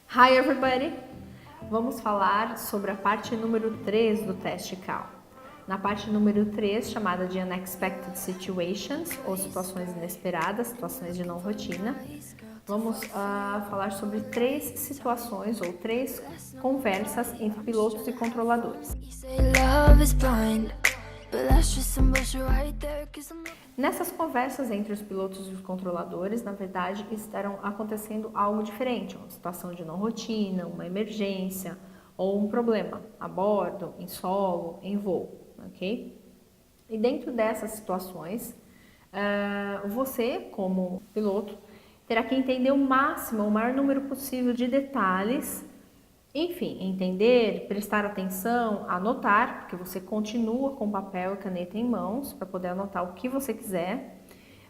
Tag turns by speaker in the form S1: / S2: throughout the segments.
S1: Hi everybody! Vamos falar sobre a parte número 3 do teste CAL. Na parte número 3, chamada de Unexpected Situations, ou situações inesperadas, situações de não rotina, vamos falar sobre 3 situações ou 3 conversas entre pilotos e controladores. Nessas conversas entre os pilotos e os controladores, na verdade, estarão acontecendo algo diferente, uma situação de não rotina, uma emergência ou um problema a bordo, em solo, em voo, ok? E dentro dessas situações, você, como piloto, terá que entender o máximo, o maior número possível de detalhes. Enfim, entender, prestar atenção, anotar, porque você continua com papel e caneta em mãos para poder anotar o que você quiser,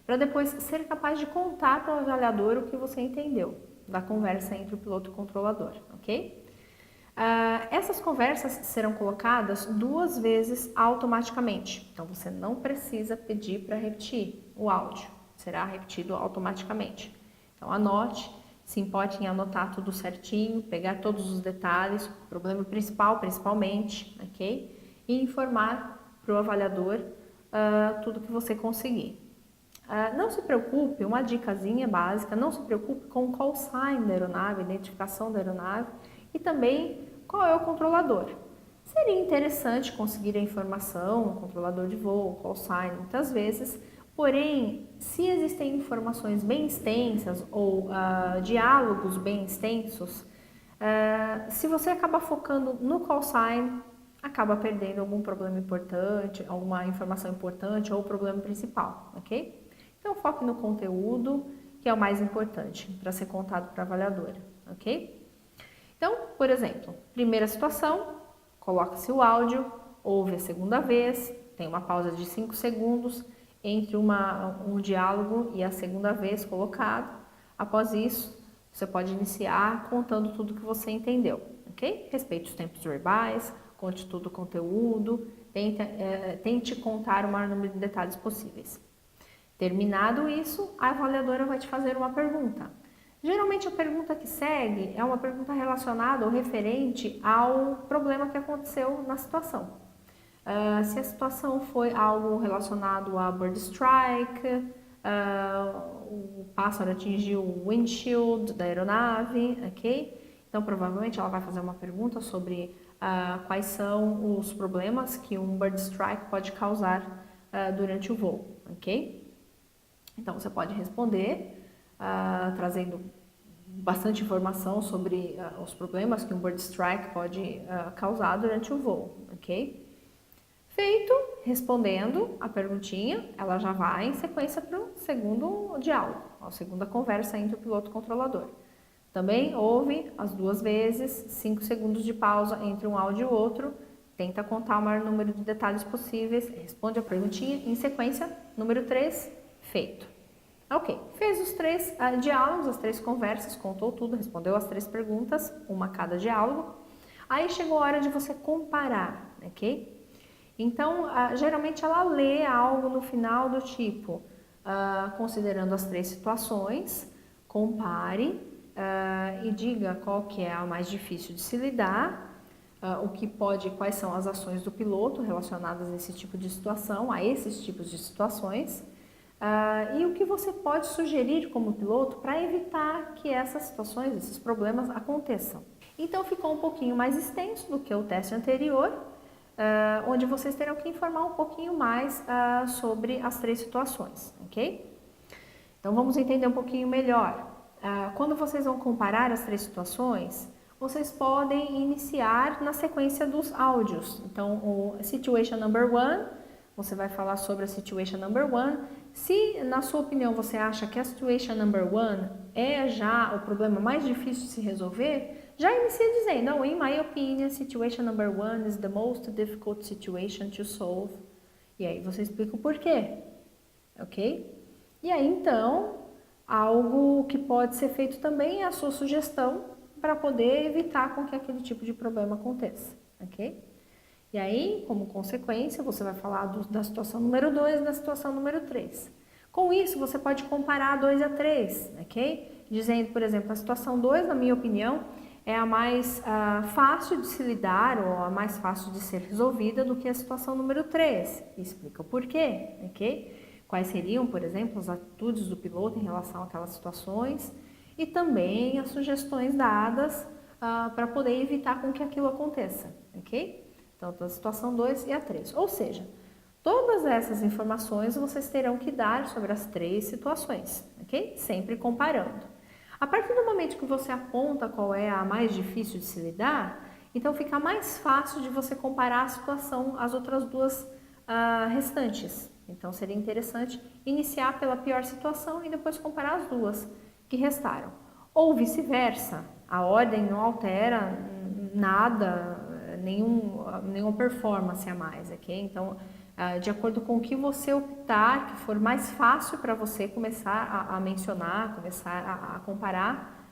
S1: para depois ser capaz de contar para o avaliador o que você entendeu da conversa entre o piloto e o controlador, ok? Essas conversas serão colocadas 2 vezes automaticamente, então você não precisa pedir para repetir o áudio, será repetido automaticamente. Então anote. Se importe em anotar tudo certinho, pegar todos os detalhes, o problema principal principalmente, ok? E informar para o avaliador tudo que você conseguir. Não se preocupe, uma dicasinha básica, não se preocupe com o call sign da aeronave, a identificação da aeronave e também qual é o controlador. Seria interessante conseguir a informação, o controlador de voo, o call sign, muitas vezes. Porém, se existem informações bem extensas ou diálogos bem extensos, se você acaba focando no call sign, acaba perdendo algum problema importante, alguma informação importante ou o problema principal, ok? Então, foque no conteúdo, que é o mais importante para ser contado para a avaliadora, ok? Então, por exemplo, primeira situação, coloca-se o áudio, ouve a segunda vez, tem uma pausa de 5 segundos, entre um diálogo e a segunda vez colocado. Após isso, você pode iniciar contando tudo que você entendeu, ok? Respeite os tempos verbais, conte todo o conteúdo, tente contar o maior número de detalhes possíveis. Terminado isso, a avaliadora vai te fazer uma pergunta. Geralmente a pergunta que segue é uma pergunta relacionada ou referente ao problema que aconteceu na situação. Se a situação foi algo relacionado a bird strike, o pássaro atingiu o windshield da aeronave, ok? Então provavelmente ela vai fazer uma pergunta sobre quais são os problemas que um bird strike pode causar durante o voo, ok? Então você pode responder trazendo bastante informação sobre os problemas que um bird strike pode causar durante o voo, ok? Feito, respondendo a perguntinha, ela já vai em sequência para o segundo diálogo, a segunda conversa entre o piloto e o controlador. Também ouve as 2 vezes, 5 segundos de pausa entre um áudio e outro, tenta contar o maior número de detalhes possíveis, responde a perguntinha, em sequência, número 3, feito. Ok, fez os 3 diálogos, as 3 conversas, contou tudo, respondeu as 3 perguntas, uma a cada diálogo. Aí chegou a hora de você comparar, ok? Então, geralmente ela lê algo no final do tipo, considerando as 3 situações, compare e diga qual que é a mais difícil de se lidar, quais são as ações do piloto relacionadas a esse tipo de situação, a esses tipos de situações, e o que você pode sugerir como piloto para evitar que essas situações, esses problemas aconteçam. Então ficou um pouquinho mais extenso do que o teste anterior, onde vocês terão que informar um pouquinho mais sobre as 3 situações, ok? Então vamos entender um pouquinho melhor. Quando vocês vão comparar as 3 situações, vocês podem iniciar na sequência dos áudios. Então, o Situation Number 1, você vai falar sobre a Situation Number 1. Se, na sua opinião, você acha que a Situation Number 1 é já o problema mais difícil de se resolver, já inicia dizendo, oh, in my opinion, Situation Number 1 is the most difficult situation to solve. E aí você explica o porquê, ok? E aí, então, algo que pode ser feito também é a sua sugestão para poder evitar com que aquele tipo de problema aconteça, ok? E aí, como consequência, você vai falar da situação número 2 e da situação número 3. Com isso, você pode comparar a 2 e a 3, ok? dizendo, por exemplo, a situação 2, na minha opinião, é a mais fácil de se lidar ou a mais fácil de ser resolvida do que a situação número 3. Explica o porquê, ok? Quais seriam, por exemplo, as atitudes do piloto em relação àquelas situações e também as sugestões dadas para poder evitar com que aquilo aconteça, ok? Então, a situação 2 e a 3. Ou seja, todas essas informações vocês terão que dar sobre as 3 situações, ok? Sempre comparando. A partir do momento que você aponta qual é a mais difícil de se lidar, então fica mais fácil de você comparar a situação, as outras duas restantes. Então, seria interessante iniciar pela pior situação e depois comparar as duas que restaram. Ou vice-versa, a ordem não altera nada, nenhuma performance a mais, ok? Então, de acordo com o que você optar, que for mais fácil para você começar a mencionar, começar a comparar,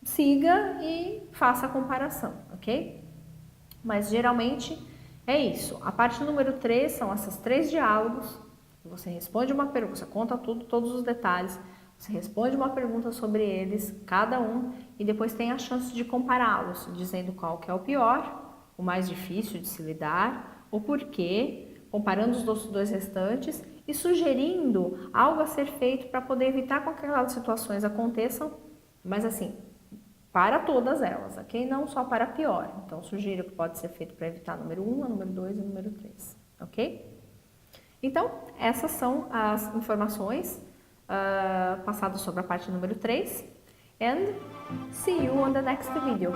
S1: siga e faça a comparação, ok? Mas geralmente é isso. A parte número 3 são esses 3 diálogos. Você responde uma pergunta, você conta tudo, todos os detalhes, você responde uma pergunta sobre eles, cada um, e depois tem a chance de compará-los, dizendo qual que é o pior, o mais difícil de se lidar, o porquê, comparando os dois restantes e sugerindo algo a ser feito para poder evitar que aquelas situações aconteçam, mas assim, para todas elas, ok? Não só para a pior. Então, sugiro o que pode ser feito para evitar número 1, a número 2 e número 3, ok? Então, essas são as informações passadas sobre a parte número 3. And see you on the next video.